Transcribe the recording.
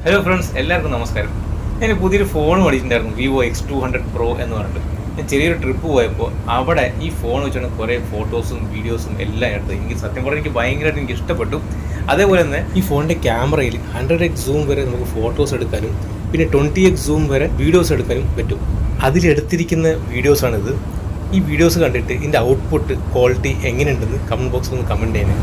Hello friends, എല്ലാവർക്കും നമസ്കാരം. ഞാൻ പുതിയൊരു ഫോൺ മേടിച്ചിട്ടുണ്ടായിരുന്നു, വിവോ X200 Pro എന്ന് പറഞ്ഞിട്ട്. ഞാൻ ചെറിയൊരു ട്രിപ്പ് പോയപ്പോൾ അവിടെ ഈ ഫോൺ വെച്ചാണ് കുറേ ഫോട്ടോസും വീഡിയോസും എല്ലാം എടുത്തത്. എനിക്ക് സത്യം പറഞ്ഞാൽ ഭയങ്കരമായിട്ട് എനിക്ക് ഇഷ്ടപ്പെട്ടു. അതേപോലെ തന്നെ ഈ ഫോണിൻ്റെ ക്യാമറയിൽ 100x സൂം വരെ നമുക്ക് ഫോട്ടോസ് എടുക്കാനും പിന്നെ 20x സൂം വരെ വീഡിയോസ് എടുക്കാനും പറ്റും. അതിലെടുത്തിരിക്കുന്ന വീഡിയോസാണിത്. ഈ വീഡിയോസ് കണ്ടിട്ട് ഇതിൻ്റെ ഔട്ട്പുട്ട് ക്വാളിറ്റി എങ്ങനെയുണ്ടെന്ന് കമൻറ്റ് ബോക്സിൽ ഒന്ന് കമൻറ്റ് ചെയ്യണേ.